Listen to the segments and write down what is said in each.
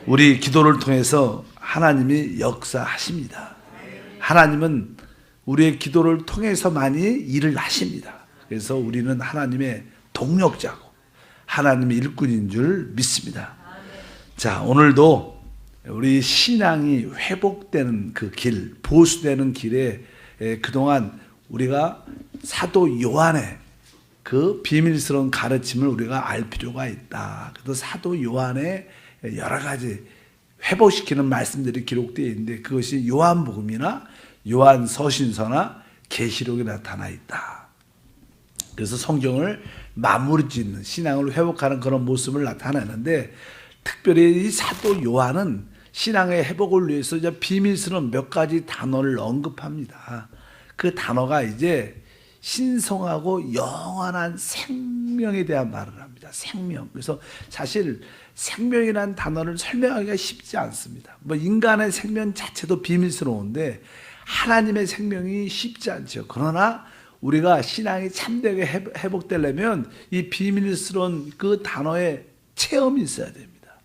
우리 기도를 통해서 하나님이 역사하십니다. 하나님은 우리의 기도를 통해서 많이 일을 하십니다. 그래서 우리는 하나님의 동력자고 하나님의 일꾼인 줄 믿습니다. 자, 오늘도 우리 신앙이 회복되는 그 길, 보수되는 길에 그동안 우리가 사도 요한의 그 비밀스러운 가르침을 우리가 알 필요가 있다. 그래서 사도 요한의 여러 가지 회복시키는 말씀들이 기록되어 있는데 그것이 요한복음이나 요한서신서나 계시록에 나타나 있다. 그래서 성경을 마무리 짓는 신앙을 회복하는 그런 모습을 나타내는데 특별히 이 사도 요한은 신앙의 회복을 위해서 이제 비밀스러운 몇 가지 단어를 언급합니다. 그 단어가 이제 신성하고 영원한 생명에 대한 말을 합니다. 생명. 그래서 사실 생명이라는 단어를 설명하기가 쉽지 않습니다. 뭐 인간의 생명 자체도 비밀스러운데 하나님의 생명이 쉽지 않죠. 그러나 우리가 신앙이 참되게 회복되려면 이 비밀스러운 그 단어의 체험이 있어야 됩니다.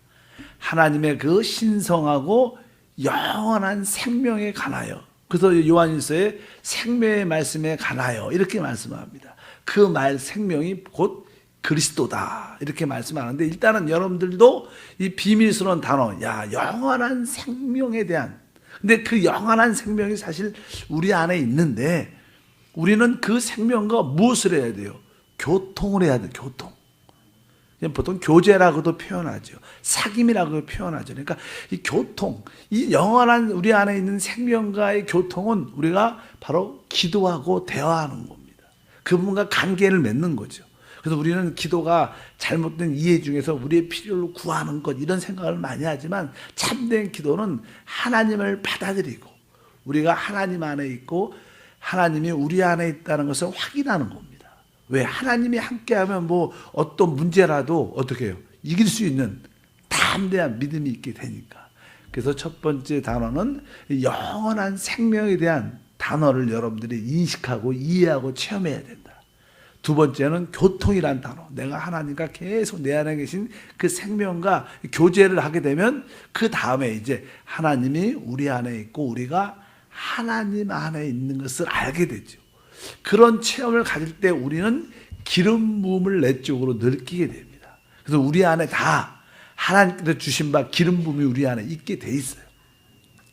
하나님의 그 신성하고 영원한 생명에 관하여, 그래서 요한일서에 생명의 말씀에 관하여 이렇게 말씀합니다. 그 말 생명이 곧 그리스도다 이렇게 말씀하는데 일단은 여러분들도 이 비밀스러운 단어, 영원한 생명에 대한, 근데 그 영원한 생명이 사실 우리 안에 있는데 우리는 그 생명과 무엇을 해야 돼요? 교통을 해야 돼요. 교통. 보통 교제라고도 표현하죠. 사귐이라고 표현하죠. 그러니까 이 교통, 이 영원한 우리 안에 있는 생명과의 교통은 우리가 바로 기도하고 대화하는 겁니다. 그분과 관계를 맺는 거죠. 그래서 우리는 기도가 잘못된 이해 중에서 우리의 필요를 구하는 것 이런 생각을 많이 하지만 참된 기도는 하나님을 받아들이고 우리가 하나님 안에 있고 하나님이 우리 안에 있다는 것을 확인하는 겁니다. 왜? 하나님이 함께하면 뭐 어떤 문제라도 어떻게 해요? 이길 수 있는 담대한 믿음이 있게 되니까. 그래서 첫 번째 단어는 영원한 생명에 대한 단어를 여러분들이 인식하고 이해하고 체험해야 된다. 두 번째는 교통이란 단어. 내가 하나님과 계속 내 안에 계신 그 생명과 교제를 하게 되면 그 다음에 이제 하나님이 우리 안에 있고 우리가 하나님 안에 있는 것을 알게 되죠. 그런 체험을 가질 때 우리는 기름 부음을 내 쪽으로 느끼게 됩니다. 그래서 우리 안에 다 하나님께서 주신 바 기름 부음이 우리 안에 있게 돼 있어요.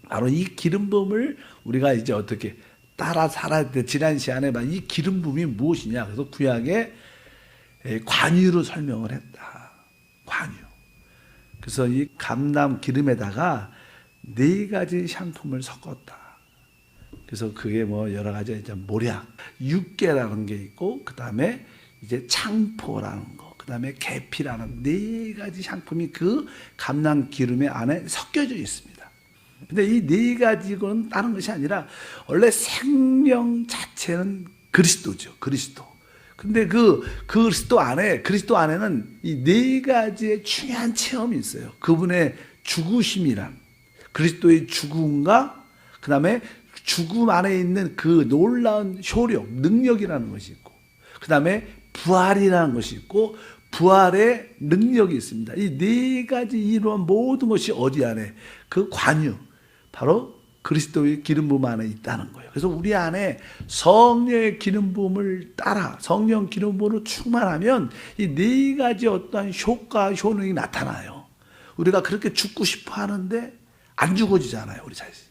바로 이 기름 부음을 우리가 이제 어떻게 따라 살아야 돼. 지난 시간에 이 기름 부음이 무엇이냐. 그래서 구약에 관유로 설명을 했다. 관유. 그래서 이 감람 기름에다가 4가지 향품을 섞었다. 그래서 그게 뭐 여러 가지 이제 모략, 육계라는 게 있고, 그 다음에 이제 창포라는 거, 그 다음에 계피라는 4가지 향품이 그 감람 기름의 안에 섞여져 있습니다. 근데 이 4가지는 다른 것이 아니라 원래 생명 자체는 그리스도죠. 그리스도. 근데 그 그리스도 안에는 이 4가지의 중요한 체험이 있어요. 그분의 죽으심이란, 그리스도의 죽음과 그 다음에 죽음 안에 있는 그 놀라운 효력, 능력이라는 것이 있고, 그 다음에 부활이라는 것이 있고, 부활의 능력이 있습니다. 이 4가지 이루한 모든 것이 어디 안에? 그 관유, 바로 그리스도의 기름 부음 안에 있다는 거예요. 그래서 우리 안에 성령의 기름 부음을 따라 성령 기름 부음으로 충만하면 이 4가지 어떠한 효과, 효능이 나타나요. 우리가 그렇게 죽고 싶어 하는데 안 죽어지잖아요, 우리 자신.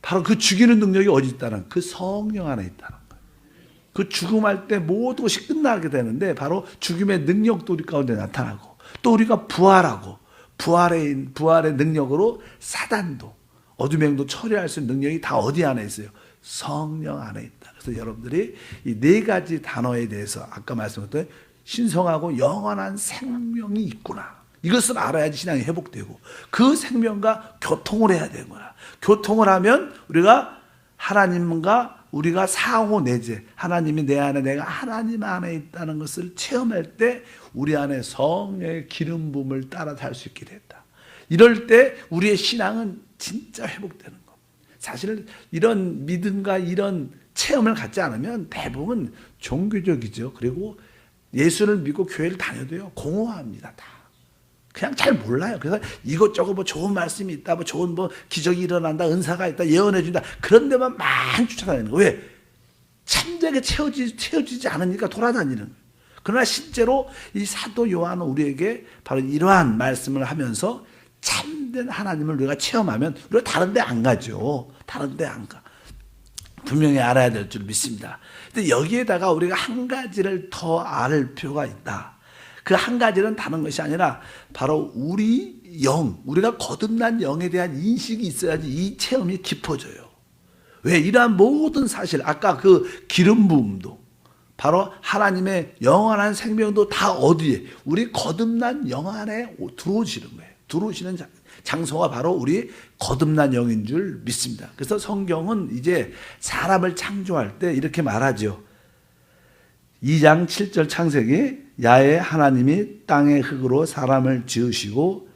바로 그 죽이는 능력이 어디 있다는, 그 성령 안에 있다는 거예요. 그 죽음할 때 모든 것이 끝나게 되는데 바로 죽음의 능력도 우리 가운데 나타나고 또 우리가 부활하고 부활의 능력으로 사단도 어둠의 영도 처리할 수 있는 능력이 다 어디 안에 있어요? 성령 안에 있다. 그래서 여러분들이 이 4가지 단어에 대해서 아까 말씀드렸던 신성하고 영원한 생명이 있구나. 이것을 알아야지 신앙이 회복되고 그 생명과 교통을 해야 되는 거야. 교통을 하면 우리가 하나님과 우리가 상호내재, 하나님이 내 안에 내가 하나님 안에 있다는 것을 체험할 때 우리 안에 성령의 기름 부음을 따라 살 수 있게 됐다. 이럴 때 우리의 신앙은 진짜 회복되는 겁니다. 사실 이런 믿음과 이런 체험을 갖지 않으면 대부분 종교적이죠. 그리고 예수를 믿고 교회를 다녀도요 공허합니다. 다. 그냥 잘 몰라요. 그래서 이것저것 뭐 좋은 말씀이 있다, 뭐 좋은 뭐 기적이 일어난다, 은사가 있다, 예언해 준다. 그런 데만 많이 쫓아다니는 거예요. 왜? 참되게 채워지지 않으니까 돌아다니는 거예요. 그러나 실제로 이 사도 요한은 우리에게 바로 이러한 말씀을 하면서 참된 하나님을 우리가 체험하면 우리가 다른 데 안 가죠. 다른 데 안 가. 분명히 알아야 될 줄 믿습니다. 근데 여기에다가 우리가 한 가지를 더 알 필요가 있다. 그 한 가지는 다른 것이 아니라 바로 우리 영, 우리가 거듭난 영에 대한 인식이 있어야지 이 체험이 깊어져요. 왜? 이러한 모든 사실, 아까 그 기름 부음도 바로 하나님의 영원한 생명도 다 어디에? 우리 거듭난 영 안에 들어오시는 거예요. 들어오시는 장소가 바로 우리 거듭난 영인 줄 믿습니다. 그래서 성경은 이제 사람을 창조할 때 이렇게 말하죠. 2장 7절 창세기, 야외 하나님이 땅의 흙으로 사람을 지으시고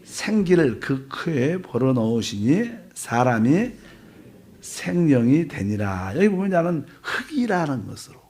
생기를 그 쾌에 벌어넣으시니 사람이 생명이 되니라. 여기 보면 나는 흙이라는 것으로,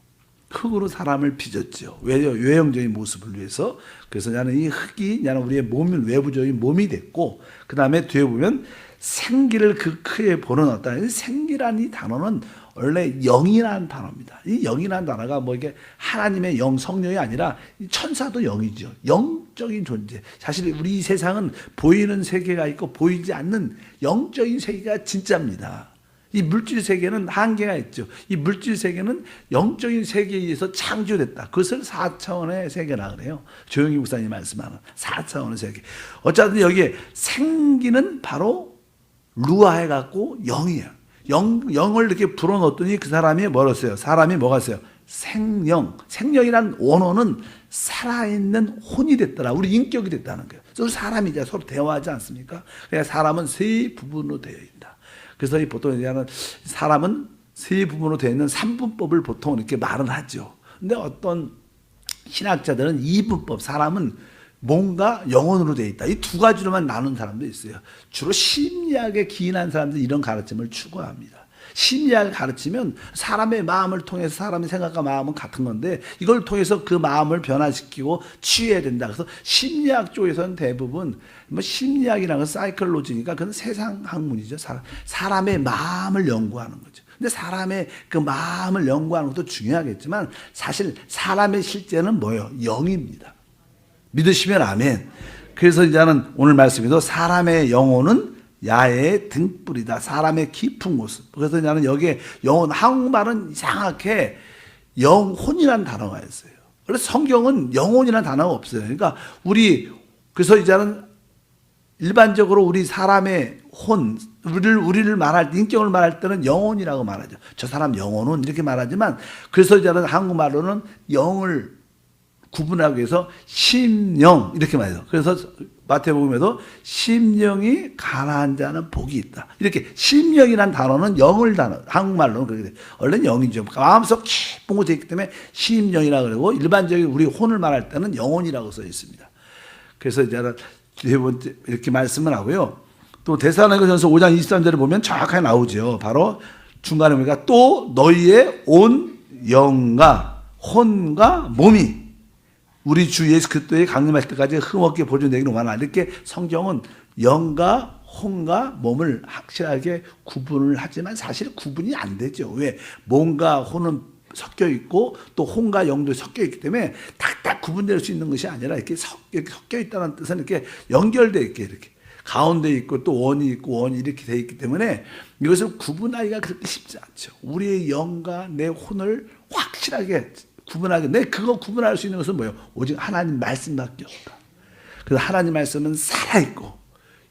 흙으로 사람을 빚었죠. 외형적인 모습을 위해서. 그래서 나는 이 흙이 나는 우리의 몸을 외부적인 몸이 됐고, 그 다음에 뒤에 보면 생기를 그 쾌에 벌어넣었다. 이 생기라는 이 단어는 원래 영이라는 단어입니다. 이 영이라는 단어가 뭐 이게 하나님의 영, 성령이 아니라 천사도 영이죠. 영적인 존재. 사실 우리 이 세상은 보이는 세계가 있고 보이지 않는 영적인 세계가 진짜입니다. 이 물질 세계는 한계가 있죠. 이 물질 세계는 영적인 세계에 의해서 창조됐다. 그것을 4차원의 세계라 그래요. 조영희 목사님 말씀하는 4차원의 세계. 어쨌든 여기에 생기는 바로 루아 해갖고 영이에요. 영을 이렇게 불어넣었더니 그 사람이 뭐였어요? 사람이 뭐가 있어요? 생영. 생명이란 원어는 살아있는 혼이 됐더라. 우리 인격이 됐다는 거예요. 서로 사람이자 서로 대화하지 않습니까? 그러니까 사람은 세 부분으로 되어 있다. 그래서 보통 얘기하는 사람은 세 부분으로 되어 있는 삼분법을 보통 이렇게 말을 하죠. 근데 어떤 신학자들은 이분법, 사람은 뭔가 영혼으로 되어 있다. 이 두 가지로만 나눈 사람도 있어요. 주로 심리학에 기인한 사람들이 이런 가르침을 추구합니다. 심리학을 가르치면 사람의 마음을 통해서 사람의 생각과 마음은 같은 건데 이걸 통해서 그 마음을 변화시키고 치유해야 된다. 그래서 심리학 쪽에서는 대부분 뭐 심리학이라는 건 사이클로지니까 그건 세상 학문이죠. 사람의 마음을 연구하는 거죠. 근데 사람의 그 마음을 연구하는 것도 중요하겠지만 사실 사람의 실제는 뭐예요? 영입니다. 믿으시면 아멘. 그래서 이제는 오늘 말씀에도 사람의 영혼은 야의 등불이다. 사람의 깊은 모습. 그래서 나는 여기에 영혼, 한국말은 이상하게 영혼이라는 단어가 있어요. 그래서 성경은 영혼이라는 단어가 없어요. 그러니까 그래서 이제는 일반적으로 우리 사람의 혼, 우리를 말할 때, 인격을 말할 때는 영혼이라고 말하죠. 저 사람 영혼은 이렇게 말하지만, 그래서 이제는 한국말로는 영을 구분하기 위해서 심령 이렇게 말해요. 그래서 마태복음에도 심령이 가난한 자는 복이 있다. 이렇게 심령이란 단어는 영을 단어, 한국말로는 그렇게 돼요. 원래는 영이죠. 마음속 깊은 곳에 있기 때문에 심령이라고 그러고 일반적인 우리 혼을 말할 때는 영혼이라고 써 있습니다. 그래서 이제 네 번째 이렇게 말씀을 하고요. 또 데살로니가전서 5장 23절에 보면 정확하게 나오죠. 바로 중간에 보니까 또 너희의 온 영과 혼과 몸이 우리 주 예수 그리스도의 강림하실 때까지 흠없게 보존되기를 원하나. 이렇게 성경은 영과 혼과 몸을 확실하게 구분을 하지만 사실 구분이 안 되죠. 왜? 몸과 혼은 섞여 있고 또 혼과 영도 섞여 있기 때문에 딱딱 구분될 수 있는 것이 아니라 이렇게 섞여 있다는 뜻은 이렇게 연결되어 있게 이렇게 가운데 있고 또 원이 있고 원이 이렇게 되어 있기 때문에 이것을 구분하기가 그렇게 쉽지 않죠. 우리의 영과 내 혼을 확실하게 구분하게, 그거 구분할 수 있는 것은 뭐예요? 오직 하나님 말씀밖에 없다. 그래서 하나님 말씀은 살아있고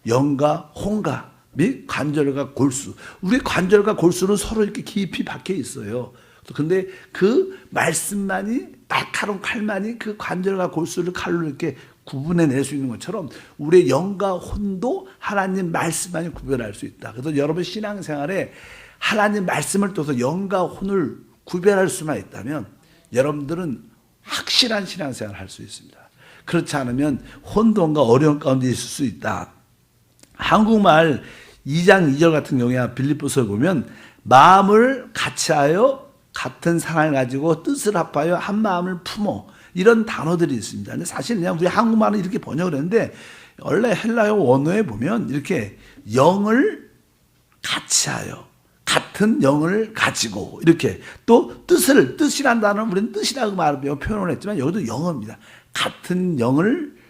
영과 혼과 및 관절과 골수. 우리 관절과 골수는 서로 이렇게 깊이 박혀 있어요. 근데 그 말씀만이, 날카로운 칼만이 그 관절과 골수를 칼로 이렇게 구분해낼 수 있는 것처럼 우리의 영과 혼도 하나님 말씀만이 구별할 수 있다. 그래서 여러분 신앙생활에 하나님 말씀을 통해서 영과 혼을 구별할 수만 있다면 여러분들은 확실한 신앙생활을 할 수 있습니다. 그렇지 않으면 혼돈과 어려움 가운데 있을 수 있다. 한국말 2장 2절 같은 경우에 빌립보서에 보면 마음을 같이하여 같은 사랑을 가지고 뜻을 합하여 한 마음을 품어. 이런 단어들이 있습니다. 근데 사실 그냥 우리 한국말은 이렇게 번역을 했는데 원래 헬라어 원어에 보면 이렇게 영을 같이하여 같은 영을 가지고 이렇게 또 뜻이란 단어는 우리는 뜻이라고 표현을 했지만 여기도 영어입니다. 같은 영을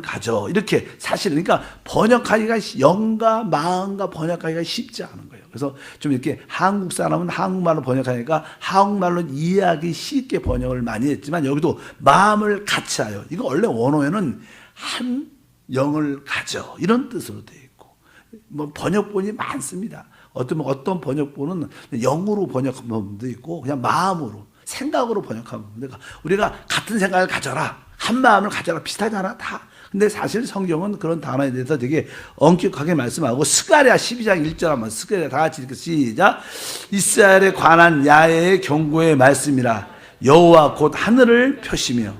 가져 이렇게 사실 그러니까 번역하기가 영과 마음과 번역하기가 쉽지 않은 거예요. 그래서 좀 이렇게 한국 사람은 한국말로 번역하니까 한국말로 이해하기 쉽게 번역을 많이 했지만 여기도 마음을 같이하여 이거 원래 원어에는 한 영을 가져 이런 뜻으로 되어 있고 뭐 번역본이 많습니다. 어떤 번역본은 영으로 번역한 부분도 있고 그냥 마음으로 생각으로 번역한 부분도 있고 우리가 같은 생각을 가져라 한 마음을 가져라 비슷하잖아 다. 근데 사실 성경은 그런 단어에 대해서 되게 엄격하게 말씀하고 스가랴 12장 1절 한번 스가랴 다 같이 읽고 시작. 이스라엘에 관한 야훼의 경고의 말씀이라 여호와 곧 하늘을 펴시며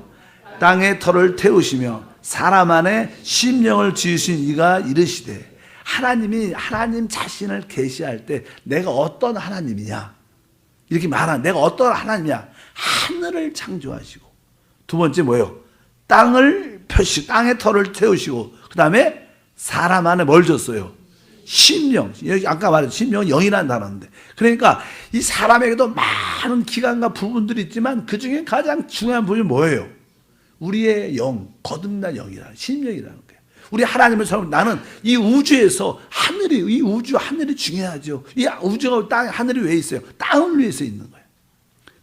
땅의 터를 태우시며 사람 안에 심령을 지으신 이가 이르시되 하나님이 하나님 자신을 계시할 때 내가 어떤 하나님이냐 이렇게 말하는 내가 어떤 하나님이냐 하늘을 창조하시고 두 번째 뭐예요? 땅을 펴시고 땅의 터를 태우시고 그 다음에 사람 안에 뭘 줬어요? 심령. 여기 아까 말했죠. 심령은 영이라는 단어인데 그러니까 이 사람에게도 많은 기관과 부분들이 있지만 그 중에 가장 중요한 부분이 뭐예요? 우리의 영, 거듭난 영이라는 심령이라는 거예요. 우리 하나님을 섬기는 나는 이 우주에서 이 우주 하늘이 중요하죠. 이 우주가 하늘이 왜 있어요? 땅을 위해서 있는 거예요.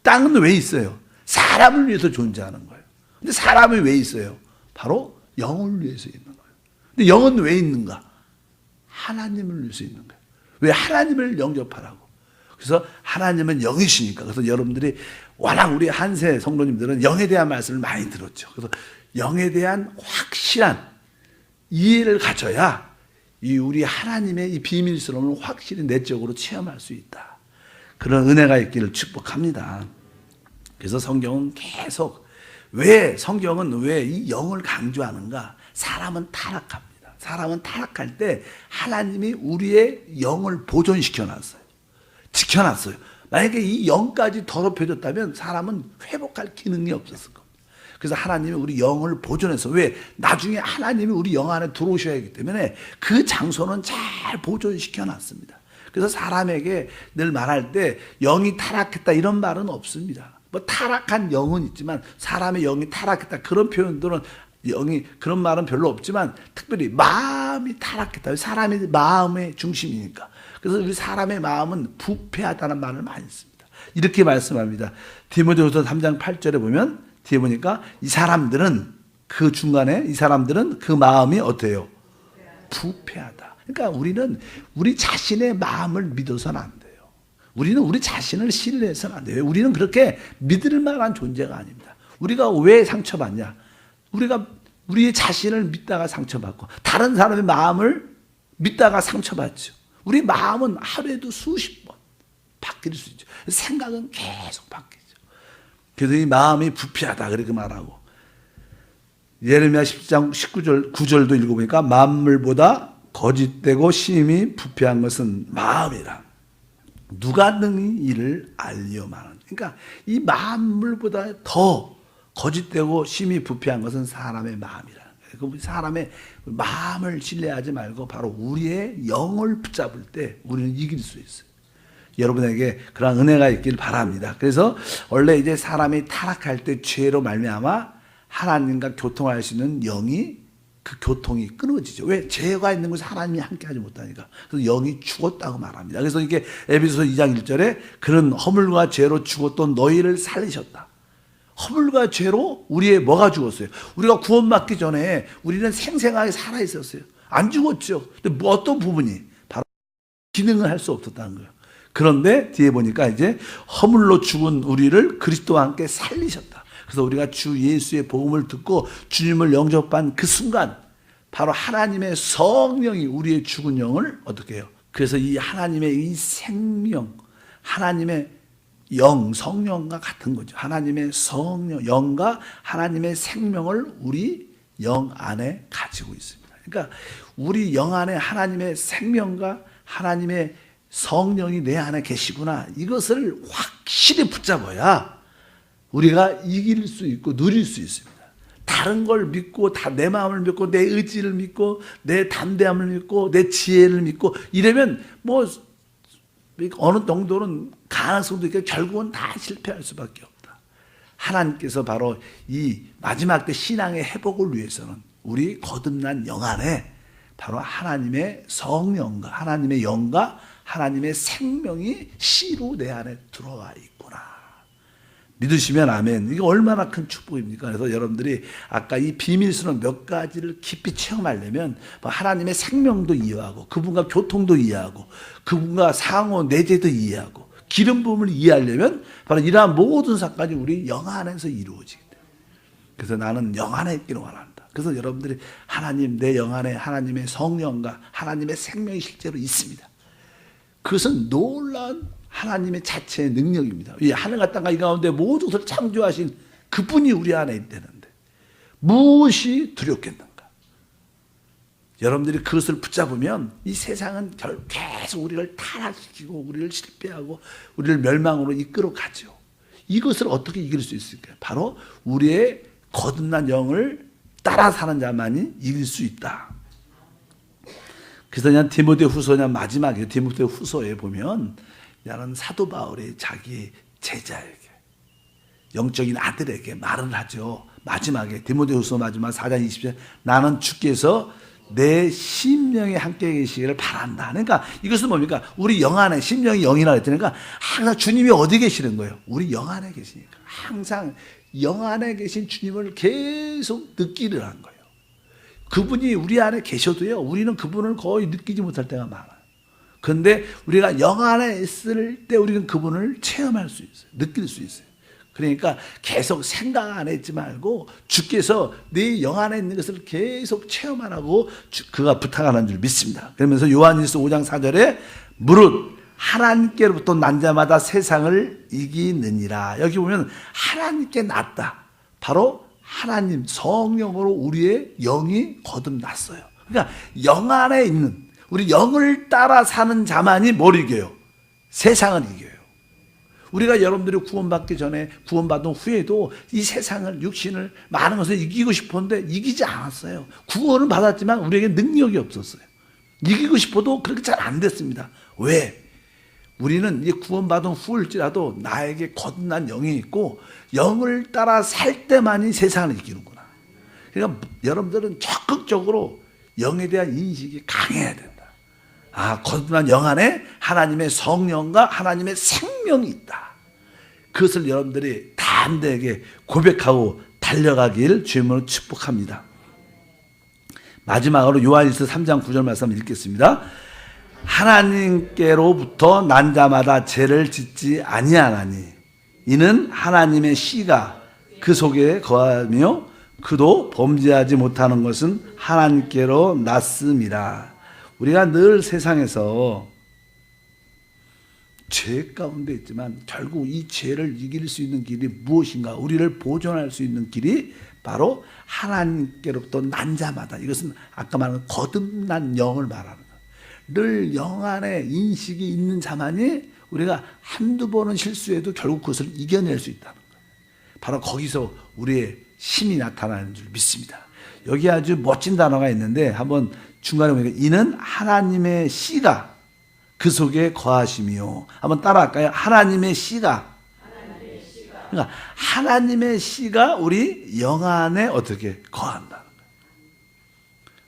땅은 왜 있어요? 사람을 위해서 존재하는 거예요. 근데 사람이 왜 있어요? 바로 영을 위해서 있는 거예요. 근데 영은 왜 있는가? 하나님을 위해서 있는 거예요. 왜 하나님을 영접하라고. 그래서 하나님은 영이시니까. 그래서 여러분들이 워낙 우리 한세 성도님들은 영에 대한 말씀을 많이 들었죠. 그래서 영에 대한 확실한 이해를 가져야 이 우리 하나님의 이 비밀스러움을 확실히 내적으로 체험할 수 있다. 그런 은혜가 있기를 축복합니다. 그래서 성경은 계속 성경은 왜 이 영을 강조하는가? 사람은 타락합니다. 사람은 타락할 때 하나님이 우리의 영을 보존시켜 놨어요. 지켜놨어요. 만약에 이 영까지 더럽혀졌다면 사람은 회복할 기능이 없었을 겁니다. 그래서 하나님이 우리 영을 보존해서 왜? 나중에 하나님이 우리 영 안에 들어오셔야 하기 때문에 그 장소는 잘 보존시켜 놨습니다. 그래서 사람에게 늘 말할 때 영이 타락했다 이런 말은 없습니다. 뭐 타락한 영은 있지만 사람의 영이 타락했다 그런 표현들은 그런 말은 별로 없지만 특별히 마음이 타락했다. 사람의 마음의 중심이니까. 그래서 우리 사람의 마음은 부패하다는 말을 많이 씁니다. 이렇게 말씀합니다. 디모데후서 3장 8절에 보면 뒤에 보니까 이 사람들은 그 중간에 이 사람들은 그 마음이 어때요? 부패하다. 그러니까 우리는 우리 자신의 마음을 믿어서는 안 돼요. 우리는 우리 자신을 신뢰해서는 안 돼요. 우리는 그렇게 믿을 만한 존재가 아닙니다. 우리가 왜 상처받냐? 우리가 우리 자신을 믿다가 상처받고 다른 사람의 마음을 믿다가 상처받죠. 우리 마음은 하루에도 수십 번 바뀔 수 있죠. 생각은 계속 바뀌죠. 그래서 이 마음이 부패하다 그렇게 말하고 예레미야 10장 19절 9절도 읽어보니까 만물보다 거짓되고 심히 부패한 것은 마음이라 누가 능히 이를 알리오마는. 그러니까 이 만물보다 더 거짓되고 심히 부패한 것은 사람의 마음이라. 그 사람의 마음을 신뢰하지 말고 바로 우리의 영을 붙잡을 때 우리는 이길 수 있어요. 여러분에게 그런 은혜가 있길 바랍니다. 그래서 원래 이제 사람이 타락할 때 죄로 말미암아 하나님과 교통할 수 있는 영이 그 교통이 끊어지죠. 왜? 죄가 있는 곳에 하나님이 함께하지 못하니까. 그래서 영이 죽었다고 말합니다. 그래서 이게 에베소서 2장 1절에 그런 허물과 죄로 죽었던 너희를 살리셨다. 허물과 죄로 우리의 뭐가 죽었어요? 우리가 구원받기 전에 우리는 생생하게 살아 있었어요. 안 죽었죠. 근데 뭐 어떤 부분이 바로 기능을 할 수 없었다는 거예요. 그런데 뒤에 보니까 이제 허물로 죽은 우리를 그리스도와 함께 살리셨다. 그래서 우리가 주 예수의 복음을 듣고 주님을 영접한 그 순간 바로 하나님의 성령이 우리의 죽은 영을 어떻게 해요? 그래서 이 하나님의 이 생명, 하나님의 영, 성령과 같은 거죠. 하나님의 성령, 영과 하나님의 생명을 우리 영 안에 가지고 있습니다. 그러니까 우리 영 안에 하나님의 생명과 하나님의 성령이 내 안에 계시구나. 이것을 확실히 붙잡아야 우리가 이길 수 있고 누릴 수 있습니다. 다른 걸 믿고 다 내 마음을 믿고 내 의지를 믿고 내 담대함을 믿고 내 지혜를 믿고 이러면 뭐 어느 정도는 가능성도 있고 결국은 다 실패할 수밖에 없다. 하나님께서 바로 이 마지막 때 신앙의 회복을 위해서는 우리 거듭난 영 안에 바로 하나님의 성령과 하나님의 영과 하나님의 생명이 씨로 내 안에 들어와 있구나. 믿으시면 아멘. 이게 얼마나 큰 축복입니까? 그래서 여러분들이 아까 이 비밀스러운 몇 가지를 깊이 체험하려면 하나님의 생명도 이해하고 그분과 교통도 이해하고 그분과 상호 내재도 이해하고 기름 부음을 이해하려면 바로 이러한 모든 사건이 우리 영 안에서 이루어지기 때문에. 그래서 나는 영 안에 있기를 원한다. 그래서 여러분들이 하나님 내 영 안에 하나님의 성령과 하나님의 생명이 실제로 있습니다. 그것은 놀라운 하나님의 자체의 능력입니다. 이 하늘과 땅과 이 가운데 모든 것을 창조하신 그분이 우리 안에 있다는데 무엇이 두렵겠는가? 여러분들이 그것을 붙잡으면 이 세상은 계속 우리를 타락시키고 우리를 실패하고 우리를 멸망으로 이끌어 가죠. 이것을 어떻게 이길 수 있을까요? 바로 우리의 거듭난 영을 따라 사는 자만이 이길 수 있다. 그래서 그냥 디모데후서 마지막에 디모데후서에 보면 나는 사도 바울이 자기 제자에게 영적인 아들에게 말을 하죠. 마지막에 디모데후서 마지막 4장 20절 나는 주께서 내 심령에 함께 계시기를 바란다. 그러니까 이것은 뭡니까? 우리 영 안에 심령이 영이라 했으니까 항상 주님이 어디 계시는 거예요? 우리 영 안에 계시니까 항상 영 안에 계신 주님을 계속 느끼려 한 거예요. 그분이 우리 안에 계셔도요 우리는 그분을 거의 느끼지 못할 때가 많아요. 그런데 우리가 영 안에 있을 때 우리는 그분을 체험할 수 있어요. 느낄 수 있어요. 그러니까 계속 생각 안에 있지 말고 주께서 네 영 안에 있는 것을 계속 체험하라고 그가 부탁하는 줄 믿습니다. 그러면서 요한일서 5장 4절에 무릇 하나님께로부터 난 자마다 세상을 이기느니라. 여기 보면 하나님께 났다. 바로 하나님 성령으로 우리의 영이 거듭났어요. 그러니까 영 안에 있는 우리 영을 따라 사는 자만이 뭘 이겨요? 세상을 이겨요. 우리가 여러분들이 구원받기 전에 구원받은 후에도 이 세상을 육신을 많은 것을 이기고 싶었는데 이기지 않았어요. 구원을 받았지만 우리에게 능력이 없었어요. 이기고 싶어도 그렇게 잘 안 됐습니다. 왜? 우리는 이 구원받은 후일지라도 나에게 거듭난 영이 있고 영을 따라 살 때만이 세상을 이기는구나. 그러니까 여러분들은 적극적으로 영에 대한 인식이 강해야 된다. 아, 거듭난 영 안에 하나님의 성령과 하나님의 생명이 있다. 그것을 여러분들이 담대하게 고백하고 달려가길 주님으로 축복합니다. 마지막으로 요한일서 3장 9절 말씀 읽겠습니다. 하나님께로부터 난 자마다 죄를 짓지 아니하나니 이는 하나님의 씨가 그 속에 거하며 그도 범죄하지 못하는 것은 하나님께로 났음이라. 우리가 늘 세상에서 죄 가운데 있지만 결국 이 죄를 이길 수 있는 길이 무엇인가? 우리를 보존할 수 있는 길이 바로 하나님께로부터 난 자마다. 이것은 아까 말한 거듭난 영을 말하는 거예요. 늘 영 안에 인식이 있는 자만이 우리가 한두 번은 실수해도 결국 그것을 이겨낼 수 있다는 거예요. 바로 거기서 우리의 힘이 나타나는 줄 믿습니다. 여기 아주 멋진 단어가 있는데 한번 중간에 보니까 이는 하나님의 씨가 그 속에 거하시며 한번 따라할까요? 하나님의 씨가. 그러니까 하나님의 씨가 우리 영 안에 어떻게 거한다는 거예요.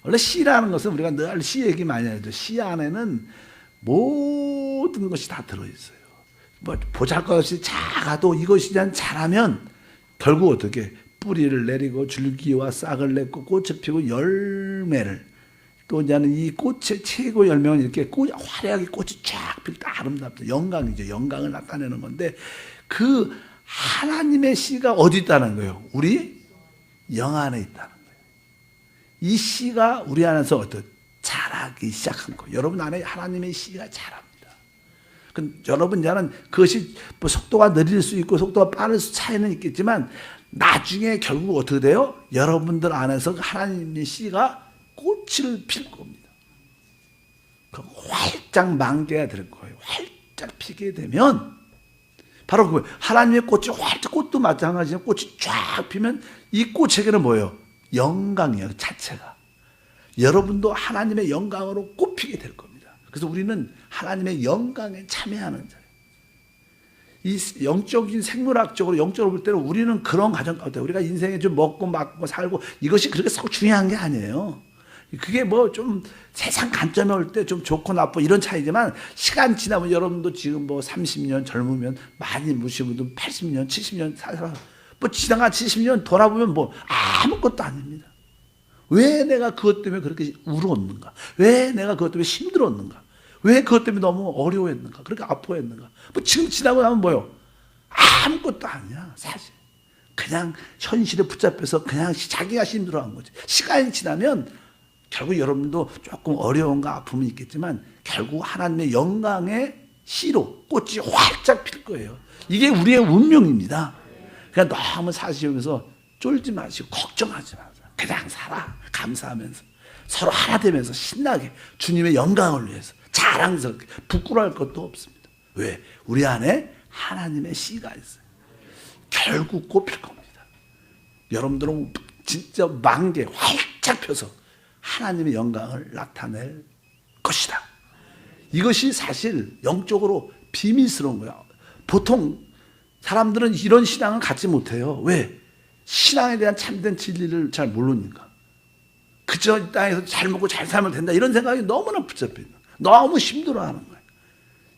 원래 씨라는 것은 우리가 늘 씨 얘기 많이 하죠. 씨 안에는 모든 것이 다 들어있어요. 뭐 보잘것없이 작아도 이것이 잘하면 결국 어떻게 뿌리를 내리고 줄기와 싹을 내고 꽃을 피고 열매를 또 이제는 이 꽃의 최고 열매는 이렇게 화려하게 꽃이 쫙 필 때 아름답다. 영광이죠. 영광을 나타내는 건데 그 하나님의 씨가 어디 있다는 거예요? 우리 영 안에 있다는 거예요. 이 씨가 우리 안에서 어떤 자라기 시작한 거예요. 여러분 안에 하나님의 씨가 자랍니다. 여러분 이제는 그것이 뭐 속도가 느릴 수 있고 속도가 빠를 수 차이는 있겠지만 나중에 결국 어떻게 돼요? 여러분들 안에서 하나님의 씨가 꽃을 필 겁니다. 활짝 만개가 될 거예요. 활짝 피게 되면 바로 그 하나님의 꽃이 활짝, 꽃도 마찬가지예요. 꽃이 쫙 피면 이 꽃에게는 뭐예요? 영광이에요, 자체가. 여러분도 하나님의 영광으로 꽃피게 될 겁니다. 그래서 우리는 하나님의 영광에 참여하는 자예요. 이 영적인 생물학적으로 영적으로 볼 때는 우리는 그런 가정 가운데 우리가 인생에 좀 먹고 맞고 살고 이것이 그렇게 썩 중요한 게 아니에요. 그게 뭐 좀 세상 관점에 올 때 좀 좋고 나쁘고 이런 차이지만 시간 지나면 여러분도 지금 뭐 30년 젊으면 많이 무시면 80년 70년 살아 뭐 지나가 70년 돌아보면 뭐 아무것도 아닙니다. 왜 내가 그것 때문에 그렇게 울었는가? 왜 내가 그것 때문에 힘들었는가? 왜 그것 때문에 너무 어려워했는가? 그렇게 아파했는가? 뭐 지금 지나고 나면 뭐요? 아무것도 아니야, 사실. 그냥 현실에 붙잡혀서 그냥 자기가 힘들어한 거지. 시간이 지나면 결국 여러분도 조금 어려움과 아픔이 있겠지만 결국 하나님의 영광의 씨로 꽃이 활짝 필 거예요. 이게 우리의 운명입니다. 그러니까 너무 사시면서 쫄지 마시고 걱정하지 마세요. 그냥 살아. 감사하면서 서로 하나 되면서 신나게 주님의 영광을 위해서 자랑스럽게 부끄러워할 것도 없습니다. 왜? 우리 안에 하나님의 씨가 있어요. 결국 꽃필 겁니다. 여러분들은 진짜 만개 활짝 펴서 하나님의 영광을 나타낼 것이다. 이것이 사실 영적으로 비밀스러운 거야. 보통 사람들은 이런 신앙을 갖지 못해요. 왜? 신앙에 대한 참된 진리를 잘 모르니까. 그저 이 땅에서 잘 먹고 잘 살면 된다 이런 생각이 너무나 붙잡혀 있는 거예요. 너무 힘들어하는 거예요.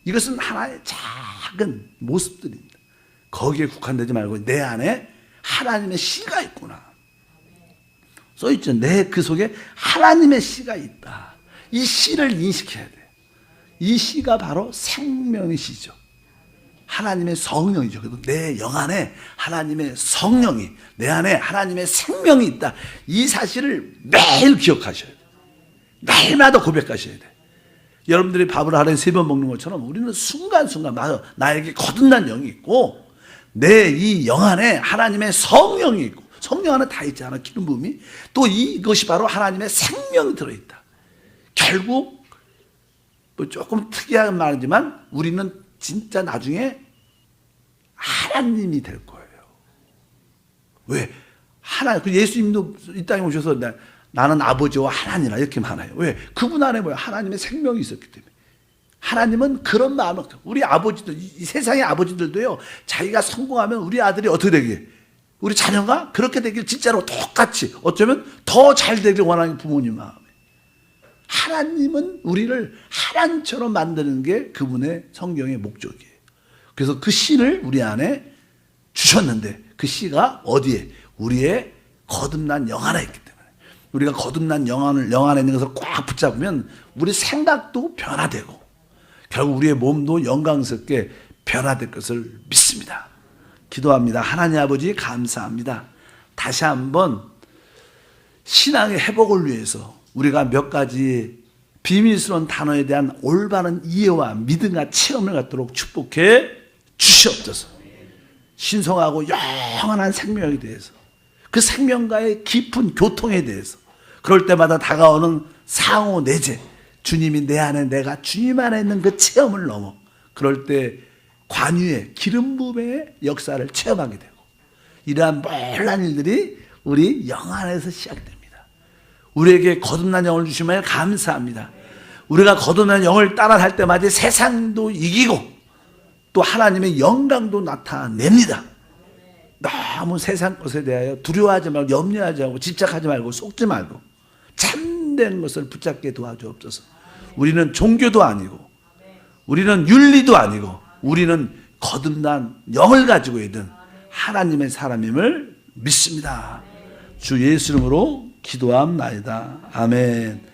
이것은 하나의 작은 모습들입니다. 거기에 국한되지 말고 내 안에 하나님의 씨가 있구나. 써있죠. 내 그 속에 하나님의 씨가 있다. 이 씨를 인식해야 돼요. 이 씨가 바로 생명의 씨죠. 하나님의 성령이죠. 그래도 내 영 안에 하나님의 성령이, 내 안에 하나님의 생명이 있다. 이 사실을 매일 기억하셔야 돼요. 날마다 고백하셔야 돼요. 여러분들이 밥을 하루에 3번 먹는 것처럼 우리는 순간순간 나에게 거듭난 영이 있고 내 이 영 안에 하나님의 성령이 있고 성령 안에 다 있지 않아? 기름 부음이. 또 이것이 바로 하나님의 생명이 들어있다. 결국 뭐 조금 특이한 말이지만 우리는 진짜 나중에 하나님이 될 거예요. 왜? 예수님도 이 땅에 오셔서 나는 아버지와 하나님이라 이렇게 말해요. 왜? 그분 안에 뭐야? 하나님의 생명이 있었기 때문에. 하나님은 그런 마음을, 우리 아버지들, 이 세상의 아버지들도요, 자기가 성공하면 우리 아들이 어떻게 되게? 우리 자녀가 그렇게 되길 진짜로 똑같이, 어쩌면 더 잘 되길 원하는 부모님 마음에. 하나님은 우리를 하나님처럼 만드는 게 그분의 성경의 목적이에요. 그래서 그 씨를 우리 안에 주셨는데 그 씨가 어디에? 우리의 거듭난 영 안에 있기 때문에. 우리가 거듭난 영 안에 있는 것을 꽉 붙잡으면 우리 생각도 변화되고 결국 우리의 몸도 영광스럽게 변화될 것을 믿습니다. 기도합니다. 하나님 아버지 감사합니다. 다시 한번 신앙의 회복을 위해서 우리가 몇 가지 비밀스러운 단어에 대한 올바른 이해와 믿음과 체험을 갖도록 축복해 주시옵소서. 신성하고 영원한 생명에 대해서, 그 생명과의 깊은 교통에 대해서, 그럴 때마다 다가오는 상호 내재, 주님이 내 안에, 내가 주님 안에 있는 그 체험을 넘어 그럴 때 관유의 기름 부음의 역사를 체험하게 되고 이러한 몰란 일들이 우리 영 안에서 시작됩니다. 우리에게 거듭난 영을 주시면 감사합니다. 우리가 거듭난 영을 따라 살 때마다 세상도 이기고 또 하나님의 영광도 나타냅니다. 너무 세상 것에 대하여 두려워하지 말고 염려하지 말고 집착하지 말고 속지 말고 참된 것을 붙잡게 도와주옵소서. 우리는 종교도 아니고 우리는 윤리도 아니고 우리는 거듭난 영을 가지고 있는 하나님의 사람임을 믿습니다. 주 예수 이름으로 기도함나이다. 아멘.